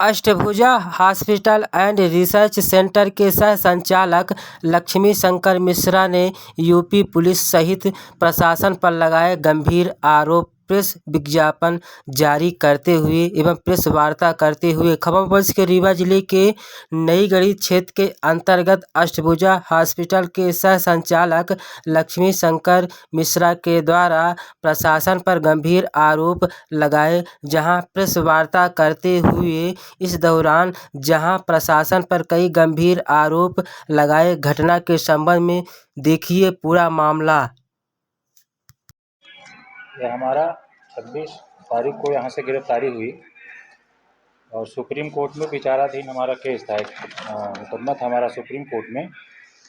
Ashtabhuja hospital and research centre के सह संचालक लक्ष्मी शंकर मिश्रा ने यूपी पुलिस सहित प्रशासन पर लगाए गंभीर आरोप प्रेस विज्ञापन जारी करते हुए एवं प्रेस वार्ता करते हुए खबर के रीवा जिले के नईगढ़ी क्षेत्र के अंतर्गत अष्टभुजा हॉस्पिटल के सह संचालक लक्ष्मी शंकर मिश्रा के द्वारा प्रशासन पर गंभीर आरोप लगाए। जहां प्रेस वार्ता करते हुए इस दौरान जहां प्रशासन पर कई गंभीर आरोप लगाए। घटना के संबंध में देखिए पूरा मामला। यह हमारा 26 तारीख को यहाँ से गिरफ्तारी हुई और सुप्रीम कोर्ट में विचाराधीन हमारा केस था। मुकदमा था हमारा सुप्रीम कोर्ट में।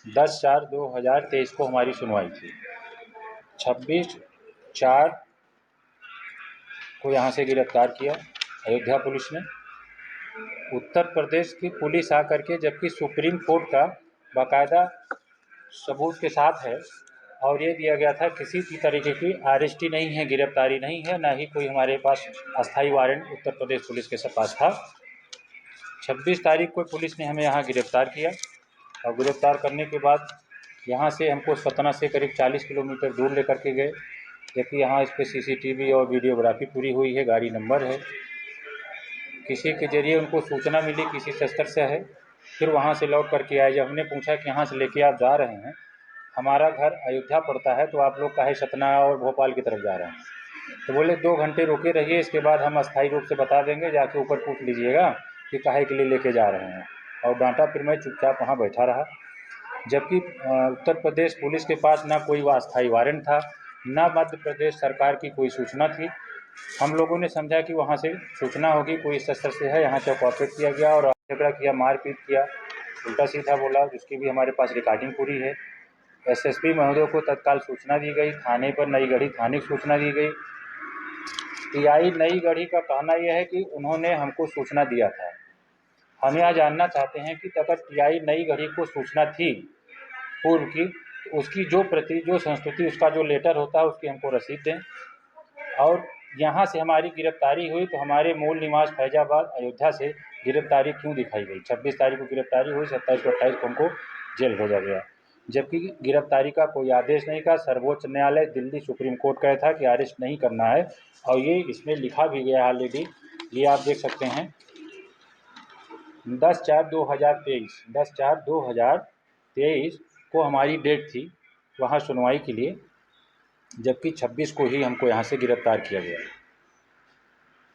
10/4/2023 को हमारी सुनवाई थी। 26/4 को यहाँ से गिरफ्तार किया अयोध्या पुलिस ने। उत्तर प्रदेश की पुलिस आकर के, जबकि सुप्रीम कोर्ट का बाकायदा सबूत के साथ है और ये दिया गया था किसी भी तरीके की अरेस्टी नहीं है, गिरफ्तारी नहीं है, ना ही कोई हमारे पास अस्थायी वारंट उत्तर प्रदेश पुलिस के पास था। 26 तारीख को पुलिस ने हमें यहाँ गिरफ्तार किया और गिरफ्तार करने के बाद यहाँ से हमको सतना से करीब 40 किलोमीटर दूर लेकर के गए, जबकि यहाँ इस पर CCTV और वीडियोग्राफी पूरी हुई है, गाड़ी नंबर है। किसी के जरिए उनको सूचना मिली किसी शस्त्र से है, फिर वहाँ से लौट करके आए। जब हमने पूछा कि यहाँ से लेके आप जा रहे हैं, हमारा घर अयोध्या पड़ता है, तो आप लोग काहे सतना और भोपाल की तरफ जा रहे हैं? तो बोले 2 घंटे रुके रहिए, इसके बाद हम अस्थायी रूप से बता देंगे, जाके ऊपर पूछ लीजिएगा कि काहे के लिए लेके जा रहे हैं। और डांटा, फिर मैं चुपचाप वहाँ बैठा रहा। जबकि उत्तर प्रदेश पुलिस के पास ना कोई अस्थायी वारंट था, ना मध्य प्रदेश सरकार की कोई सूचना थी। हम लोगों ने समझा कि वहाँ से सूचना होगी, कोई शस्त्र से है, यहाँ से कॉपरेट किया गया और झगड़ा किया, मारपीट किया, उल्टा सीधा बोला, जिसकी भी हमारे पास रिकॉर्डिंग पूरी है। SSP महोदय को तत्काल सूचना दी गई, थाने पर नईगढ़ी थाने की सूचना दी गई। TI नईगढ़ी का कहना यह है कि उन्होंने हमको सूचना दिया था। हम यह जानना चाहते हैं कि अगर TI नईगढ़ी को सूचना थी पूर्व की, तो उसकी जो प्रति, जो संस्तुति, उसका जो लेटर होता है, उसकी हमको रसीद दें। और यहाँ से हमारी गिरफ्तारी हुई तो हमारे मूल निवास फैजाबाद अयोध्या से गिरफ्तारी क्यों दिखाई गई? 26 तारीख को गिरफ्तारी हुई, 27 को 28 को हमको जेल भेजा गया, जबकि गिरफ्तारी का कोई आदेश नहीं था। सर्वोच्च न्यायालय दिल्ली सुप्रीम कोर्ट का था कि अरेस्ट नहीं करना है, और ये इसमें लिखा भी गया ऑलरेडी। ये आप देख सकते हैं, 10/4/2023 को हमारी डेट थी वहाँ सुनवाई के लिए, जबकि 26 को ही हमको यहाँ से गिरफ्तार किया गया।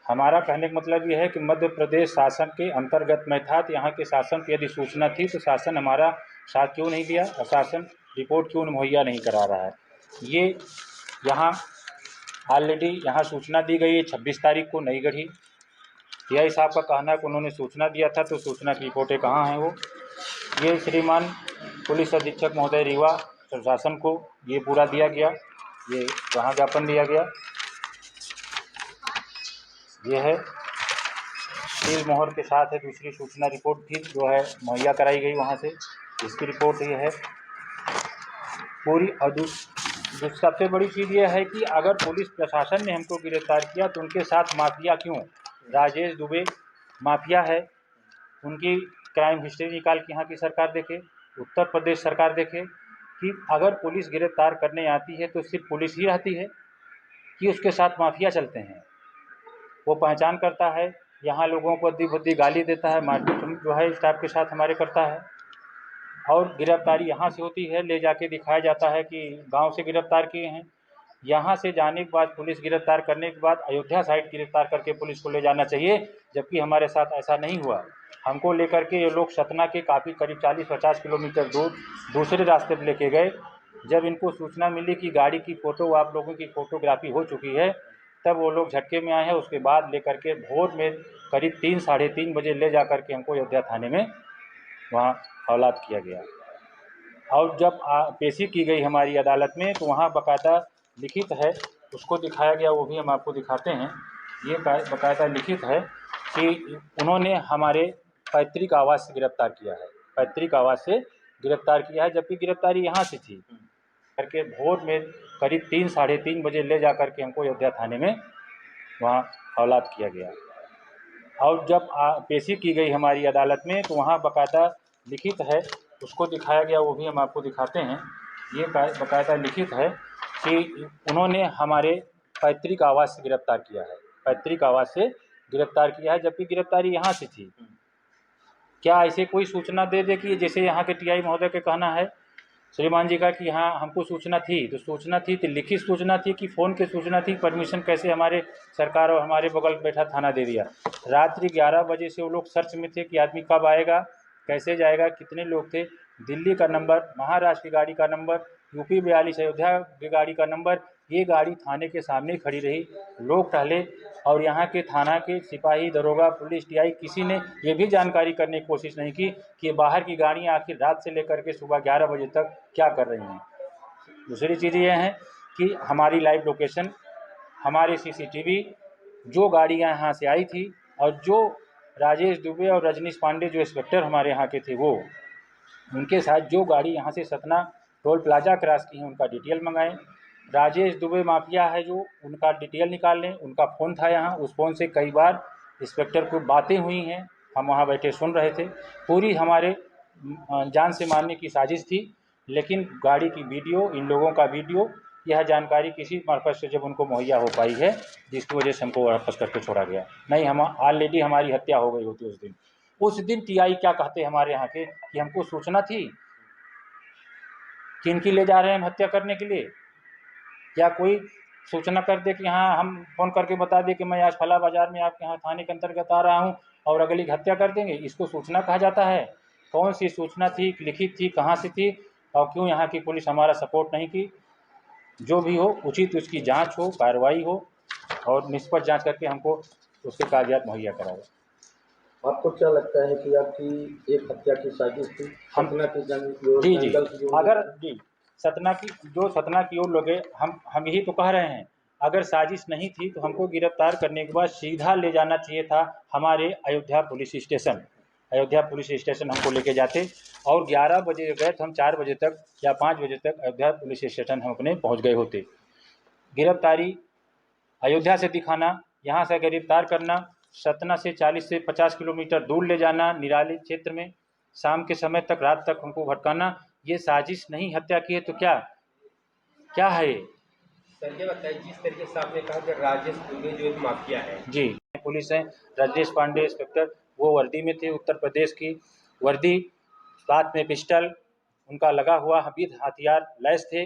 हमारा कहने का मतलब यह है कि मध्य प्रदेश शासन के अंतर्गत में था, तो यहाँ के शासन की यदि सूचना थी तो शासन हमारा साथ क्यों नहीं दिया और शासन रिपोर्ट क्यों मुहैया नहीं करा रहा है? ये यहाँ ऑलरेडी यहाँ सूचना दी गई है 26 तारीख को नईगढ़ी। TI साहब का कहना है कि उन्होंने सूचना दिया था, तो सूचना की रिपोर्टें कहाँ हैं वो? ये श्रीमान पुलिस अधीक्षक महोदय रीवा प्रशासन को ये पूरा दिया गया, ये वहाँ ज्ञापन दिया गया। ये है सील मोहर के साथ है। दूसरी सूचना रिपोर्ट भी जो है मुहैया कराई गई वहाँ से, इसकी रिपोर्ट ये है पूरी। और सबसे बड़ी चीज़ ये है कि अगर पुलिस प्रशासन ने हमको गिरफ्तार किया तो उनके साथ माफिया क्यों? राजेश दुबे माफिया है, उनकी क्राइम हिस्ट्री निकाल के यहाँ की सरकार देखे, उत्तर प्रदेश सरकार देखे कि अगर पुलिस गिरफ्तार करने आती है तो सिर्फ पुलिस ही रहती है कि उसके साथ माफिया चलते हैं? वो पहचान करता है, यहाँ लोगों को अद्दी बुद्दी गाली देता है, मारपीट जो है स्टाफ के साथ हमारे करता है, और गिरफ्तारी यहाँ से होती है, ले जाके दिखाया जाता है कि गांव से गिरफ्तार किए हैं। यहाँ से जाने के बाद पुलिस गिरफ्तार करने के बाद अयोध्या साइड गिरफ्तार करके पुलिस को ले जाना चाहिए, जबकि हमारे साथ ऐसा नहीं हुआ। हमको लेकर के ये लोग सतना के काफ़ी करीब 40-50 किलोमीटर दूर दूसरे रास्ते पर लेके गए। जब इनको सूचना मिली कि गाड़ी की फ़ोटो, आप लोगों की फ़ोटोग्राफी हो चुकी है, तब वो लोग झटके में आए हैं। उसके बाद लेकर के भोर में करीब 3-3:30 बजे ले जा कर के हमको अयोध्या थाने में वहाँ हवालात किया गया। और जब पेशी की गई हमारी अदालत में, तो वहाँ बाकायदा लिखित है, उसको दिखाया गया, वो भी हम आपको दिखाते हैं। ये बाकायदा लिखित है कि उन्होंने हमारे पैतृक आवास से गिरफ्तार किया है, पैतृक आवास से गिरफ्तार किया है, जबकि गिरफ्तारी यहाँ से थी। करके भोर में करीब 3-3:30 बजे ले जा कर के हमको अयोध्या थाने में वहाँ हवालात किया गया। और जब पेशी की गई हमारी अदालत में तो वहाँ बाकायदा लिखित है, उसको दिखाया गया, वो भी हम आपको दिखाते हैं। ये बाकायदा लिखित है कि उन्होंने हमारे पैतृक आवास से गिरफ्तार किया है, पैतृक आवास से गिरफ्तार किया है, जबकि गिरफ्तारी यहाँ से थी। क्या ऐसे कोई सूचना दे दे कि जैसे यहाँ के टीआई महोदय का कहना है श्रीमान जी का कि हाँ हमको सूचना थी, तो सूचना थी तो लिखित सूचना थी कि फ़ोन की सूचना थी? परमिशन कैसे हमारे सरकार और हमारे बगल बैठा थाना दे दिया? रात्रि 11 बजे से वो लोग सर्च में थे कि आदमी कब आएगा, कैसे जाएगा, कितने लोग थे। दिल्ली का नंबर, महाराष्ट्र की गाड़ी का नंबर, यूपी 42 अयोध्या की गाड़ी का नंबर, ये गाड़ी थाने के सामने खड़ी रही, लोग टहले और यहाँ के थाना के सिपाही, दरोगा, पुलिस, टीआई किसी ने ये भी जानकारी करने की कोशिश नहीं की कि बाहर की गाड़ियाँ आखिर रात से लेकर के सुबह 11 बजे तक क्या कर रही हैं। दूसरी चीज़ ये है कि हमारी लाइव लोकेशन, हमारे सीसीटीवी, जो गाड़ियाँ यहाँ से आई थी और जो राजेश दुबे और रजनीश पांडे जो इंस्पेक्टर हमारे यहाँ के थे, वो उनके साथ जो गाड़ी यहाँ से सतना टोल प्लाजा क्रॉस की है उनका डिटेल मंगाएं। राजेश दुबे माफिया है जो, उनका डिटेल निकाल लें। उनका फ़ोन था यहाँ, उस फ़ोन से कई बार इंस्पेक्टर को बातें हुई हैं, हम वहाँ बैठे सुन रहे थे। पूरी हमारे जान से मारने की साजिश थी, लेकिन गाड़ी की वीडियो, इन लोगों का वीडियो, यह जानकारी किसी मार्फत से जब उनको मुहैया हो पाई है, जिसकी वजह से हमको वापस करके छोड़ा गया। नहीं, हम ऑलरेडी हमारी हत्या हो गई होती उस दिन। उस दिन टीआई क्या कहते हमारे यहाँ के कि हमको सूचना थी कि इनकी ले जा रहे हैं हम हत्या करने के लिए। क्या कोई सूचना कर दे कि हाँ, हम फ़ोन करके बता दें कि मैं आज फला बाज़ार में आपके यहाँ थाने के अंतर्गत आ रहा हूँ और अगली हत्या कर देंगे, इसको सूचना कहा जाता है? कौन सी सूचना थी, लिखित थी, कहाँ से थी और क्यों यहाँ की पुलिस हमारा सपोर्ट नहीं की? जो भी हो उचित उसकी जांच हो, कार्रवाई हो और निष्पक्ष जांच करके हमको उसके कागजात मुहैया कराए। आपको क्या लगता है कि आपकी एक हत्या की साजिश थी? सतना की जी अगर जी सतना की ओर लोग, हम यही तो कह रहे हैं, अगर साजिश नहीं थी तो हमको गिरफ्तार करने के बाद सीधा ले जाना चाहिए था हमारे Ayodhya police station. Ayodhya police station हमको लेके जाते और 11 बजे गए तो हम 4 बजे तक या 5 बजे तक अयोध्या पुलिस स्टेशन हम अपने पहुंच गए होते। गिरफ्तारी अयोध्या से दिखाना, यहाँ से गिरफ्तार करना, सतना से 40 से 50 किलोमीटर दूर ले जाना निराली क्षेत्र में, शाम के समय तक, रात तक हमको भटकाना, ये साजिश नहीं हत्या की है तो क्या है ये? सर ये बताइए, जिस तरीके से आपने कहा कि राजेश दुबे जो एक माफिया है, जी पुलिस है, राजेश पांडे इंस्पेक्टर, वो वर्दी में थे, उत्तर प्रदेश की वर्दी, साथ में पिस्टल उनका लगा हुआ, विद हथियार लैस थे,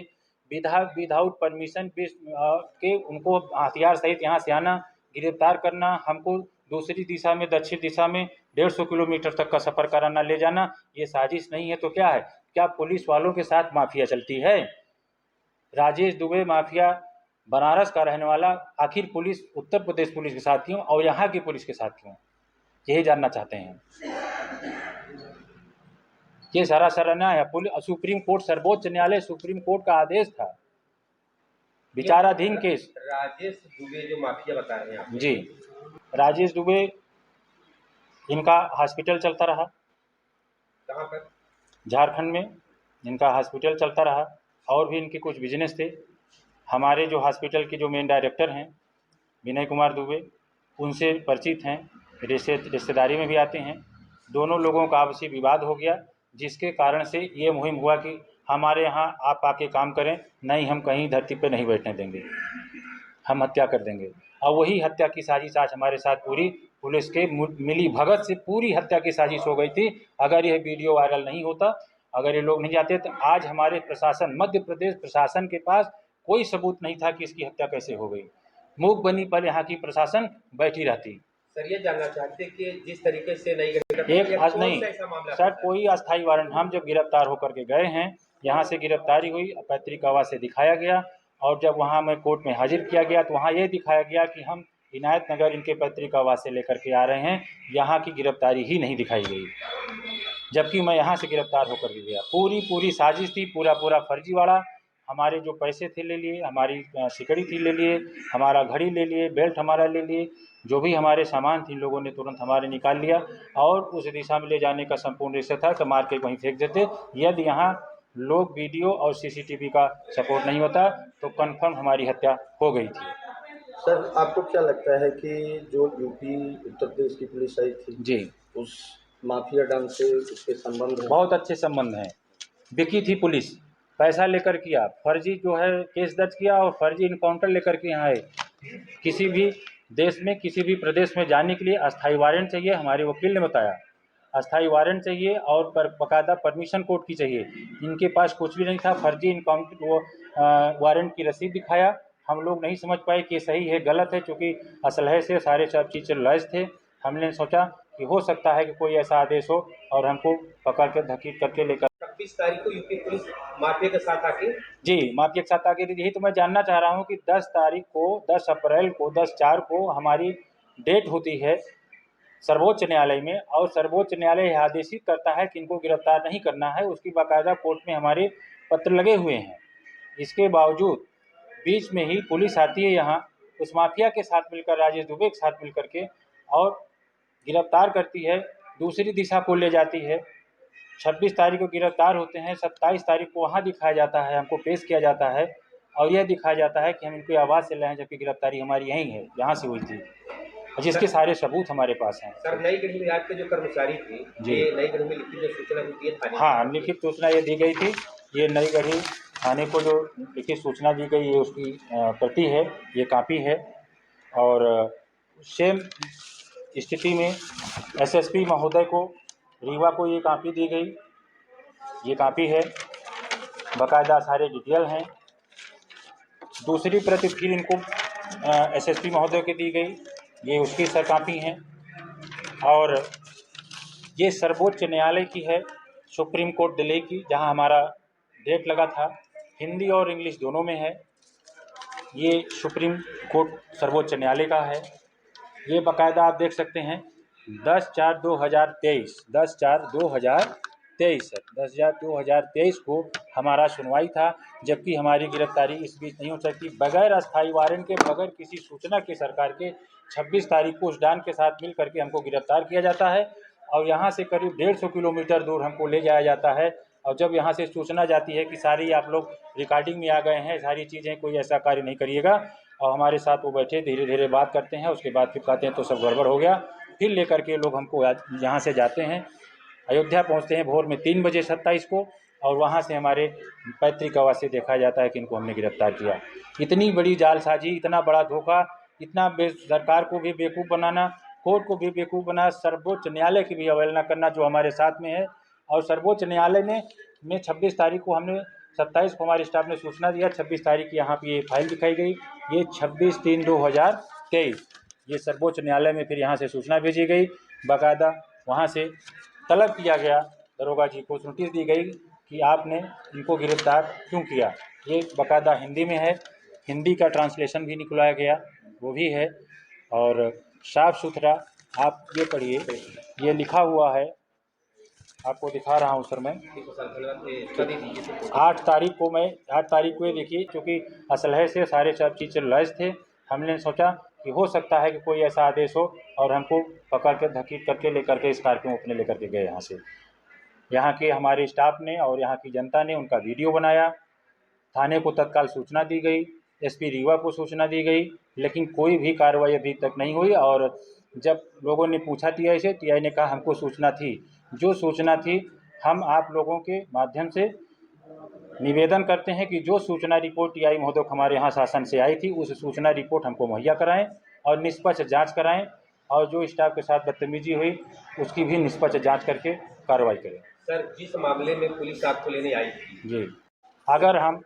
विदाउट परमिशन के उनको हथियार सहित यहाँ से आना, गिरफ्तार करना, हमको दूसरी दिशा में, दक्षिण दिशा में 150 किलोमीटर तक का सफ़र कराना, ले जाना, ये साजिश नहीं है तो क्या है? क्या पुलिस वालों के साथ माफिया चलती है? राजेश दुबे माफिया, बनारस का रहने वाला, आखिर पुलिस उत्तर प्रदेश पुलिस के साथ क्यों और यहाँ की पुलिस के साथ क्यों? यही जानना चाहते हैं। ये सरासर अन्याय है। सुप्रीम कोर्ट, सर्वोच्च न्यायालय, सुप्रीम कोर्ट का आदेश था, विचाराधीन केस। राजेश दुबे जो माफिया बता रहे हैं आप, जी राजेश दुबे, इनका हॉस्पिटल चलता रहा, कहाँ पर? झारखंड में इनका हॉस्पिटल चलता रहा और भी इनके कुछ बिजनेस थे। हमारे जो हॉस्पिटल के जो मेन डायरेक्टर हैं विनय कुमार दुबे, उनसे परिचित हैं, रिश्तेदारी में भी आते हैं। दोनों लोगों का आपसी विवाद हो गया, जिसके कारण से ये मुहिम हुआ कि हमारे यहाँ आप आके काम करें, नहीं हम कहीं धरती पे नहीं बैठने देंगे, हम हत्या कर देंगे। और वही हत्या की साजिश आज हमारे साथ पूरी पुलिस के मिली भगत से पूरी हत्या की साजिश हो गई थी। अगर यह वीडियो वायरल नहीं होता, अगर ये लोग नहीं जाते, तो आज हमारे प्रशासन, मध्य प्रदेश प्रशासन के पास कोई सबूत नहीं था कि इसकी हत्या कैसे हो गई। मूक बनी पर यहाँ की प्रशासन बैठी रहती। सर ये जानना चाहते कि जिस तरीके से नहीं एक आज नहीं सर, कोई अस्थायी वारंट, हम जब गिरफ्तार होकर के गए हैं, यहाँ से गिरफ्तारी हुई, पैतृक आवास से दिखाया गया और जब वहाँ में कोर्ट में हाजिर किया गया तो वहाँ ये दिखाया गया कि हम इनायत नगर इनके पैतृक आवास से लेकर के आ रहे हैं, यहाँ की गिरफ्तारी ही नहीं दिखाई गई, जबकि मैं यहाँ से गिरफ्तार होकर के गया। पूरी साजिश थी, पूरा फर्जीवाड़ा। हमारे जो पैसे थे ले लिए, हमारी सिकड़ी थी ले लिए, हमारा घड़ी ले लिए, बेल्ट हमारा ले लिए, जो भी हमारे सामान थी इन लोगों ने तुरंत हमारे निकाल लिया और उस दिशा में ले जाने का संपूर्ण रिश्ता था कि मार के वहीं फेंक देते। यदि यहाँ लोग वीडियो और सीसीटीवी का सपोर्ट नहीं होता तो कन्फर्म हमारी हत्या हो गई थी। सर आपको क्या लगता है कि जो यूपी उत्तर प्रदेश की पुलिस आई थी जी, उस माफिया डन से उसके संबंध हैं? बहुत अच्छे संबंध हैं। बिकी थी पुलिस, पैसा लेकर किया, फर्जी जो है केस दर्ज किया और फर्जी इनकाउंटर लेकर के यहाँ आए। किसी भी देश में, किसी भी प्रदेश में जाने के लिए अस्थायी वारंट चाहिए, हमारे वकील ने बताया। अस्थायी वारंट चाहिए और बाकायदा परमिशन कोर्ट की चाहिए। इनके पास कुछ भी नहीं था, फर्जी इनकाउंटर वो वारंट की रसीद दिखाया। हम लोग नहीं समझ पाए कि सही है गलत है, चूँकि असलहे से सारे सब चीज़ लैस थे। हमने सोचा कि हो सकता है कि कोई ऐसा आदेश हो और हमको पकड़ के धकीट करके लेकर 26 तारीख को यूपी पुलिस माफिया के साथ आके जी माफिया के साथ आगे। यही तो मैं जानना चाह रहा हूँ कि 10 तारीख को, 10 अप्रैल को, 10/4 को हमारी डेट होती है सर्वोच्च न्यायालय में, और सर्वोच्च न्यायालय यह आदेशित करता है कि इनको गिरफ्तार नहीं करना है। उसकी बाकायदा कोर्ट में हमारे पत्र लगे हुए हैं। इसके बावजूद बीच में ही पुलिस आती है यहाँ, उस माफिया के साथ मिलकर, राजेश दुबे के साथ मिलकर के, और गिरफ्तार करती है, दूसरी दिशा को ले जाती है। 26 तारीख को गिरफ्तार होते हैं, 27 तारीख को वहाँ दिखाया जाता है, हमको पेश किया जाता है और यह दिखाया जाता है कि हम इनकी आवाज़ से लाए हैं, जबकि गिरफ्तारी हमारी यहीं है, यहाँ से हुई थी, जिसके सारे सबूत हमारे पास हैं। सर नई गढ़ी में आज के जो कर्मचारी थे, जी। ये नई गढ़ी में लिखित जो सूचना मिलती है थाने हाँ, लिखित सूचना ये दी गई थी। ये नई गढ़ी थाने को जो लिखित सूचना दी गई, ये उसकी प्रति है, ये कॉपी है। और सेम स्थिति में एसएसपी महोदय को, रीवा को ये कॉपी दी गई, ये कॉपी है, बाकायदा सारे डिटेल हैं। दूसरी प्रति फिर इनको एसएसपी महोदय की दी गई, ये उसकी सर कॉपी हैं। और ये सर्वोच्च न्यायालय की है, सुप्रीम कोर्ट दिल्ली की, जहां हमारा डेट लगा था। हिंदी और इंग्लिश दोनों में है। ये सुप्रीम कोर्ट सर्वोच्च न्यायालय का है। ये बाकायदा आप देख सकते हैं 10/4/2023, 10/4/2023 है। 10/4/2023 को हमारा सुनवाई था, जबकि हमारी गिरफ्तारी इस बीच नहीं हो सकती। बगैर अस्थायी वारंट के, बगैर किसी सूचना के सरकार के 26 तारीख को उस डॉन के साथ मिल करके हमको गिरफ्तार किया जाता है और यहाँ से करीब 150 किलोमीटर दूर हमको ले जाया जाता है। और जब यहाँ से सूचना जाती है कि सारी आप लोग रिकॉर्डिंग में आ गए हैं, सारी चीज़ें, कोई ऐसा कार्य नहीं करिएगा, और हमारे साथ वो बैठे धीरे धीरे बात करते हैं। उसके बाद फिर कहते हैं तो सब गड़बड़ हो गया। फिर लेकर के लोग हमको यहाँ से जाते हैं, अयोध्या पहुँचते हैं भोर में 3 बजे 27 को, और वहाँ से हमारे पैतृक आवास से देखा जाता है कि इनको हमने गिरफ्तार किया। इतनी बड़ी जालसाजी, इतना बड़ा धोखा, इतना सरकार को भी बेवकूफ़ बनाना, कोर्ट को भी बेवकूफ़ बनाना, सर्वोच्च न्यायालय की भी अवहेलना करना जो हमारे साथ में है। और सर्वोच्च न्यायालय ने 26 तारीख को, हमने 27 को हमारे स्टाफ ने सूचना दिया, 26 तारीख की यहाँ पे ये फाइल दिखाई गई, ये 26/3/2023, ये सर्वोच्च न्यायालय में फिर यहाँ से सूचना भेजी गई। बाकायदा वहाँ से तलब किया गया, दरोगा जी को नोटिस दी गई कि आपने इनको गिरफ्तार क्यों किया। ये बाकायदा हिंदी में है, हिंदी का ट्रांसलेशन भी निकलाया गया, वो भी है। और साफ़ सुथरा आप ये पढ़िए, ये लिखा हुआ है, आपको दिखा रहा हूँ सर मैं। 8 तारीख को ये देखिए, क्योंकि असलहे से सारे सब चीज़ लैस थे। हमने सोचा कि हो सकता है कि कोई ऐसा आदेश हो और हमको पकड़ के धकीट करके लेकर के स्कॉर्पियो अपने लेकर के गए यहाँ से। यहाँ के हमारे स्टाफ ने और यहाँ की जनता ने उनका वीडियो बनाया। थाने को तत्काल सूचना दी गई, एसपी रीवा को सूचना दी गई, लेकिन कोई भी कार्रवाई अभी तक नहीं हुई। और जब लोगों ने पूछा टीआई से, टीआई ने कहा हमको सूचना थी। जो सूचना थी, हम आप लोगों के माध्यम से निवेदन करते हैं कि जो सूचना रिपोर्ट टीआई महोदय हमारे यहाँ शासन से आई थी, उस सूचना रिपोर्ट हमको मुहैया कराएं और निष्पक्ष जांच कराएं, और जो स्टाफ के साथ बदतमीजी हुई उसकी भी निष्पक्ष जांच करके कार्रवाई करें। सर जिस मामले में पुलिस आपको लेने आई थी, जी, अगर हम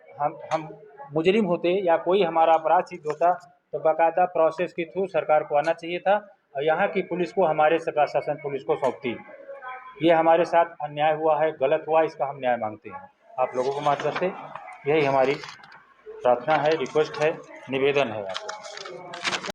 मुजरिम होते या कोई हमारा अपराध सिद्ध होता तो बाकायदा प्रोसेस के थ्रू सरकार को आना चाहिए था और यहाँ की पुलिस को हमारे प्रशासन पुलिस को सौंपती। ये हमारे साथ अन्याय हुआ है, गलत हुआ, इसका हम न्याय मांगते हैं आप लोगों के माध्यम से। यही हमारी प्रार्थना है, रिक्वेस्ट है, निवेदन है आप लोगों से।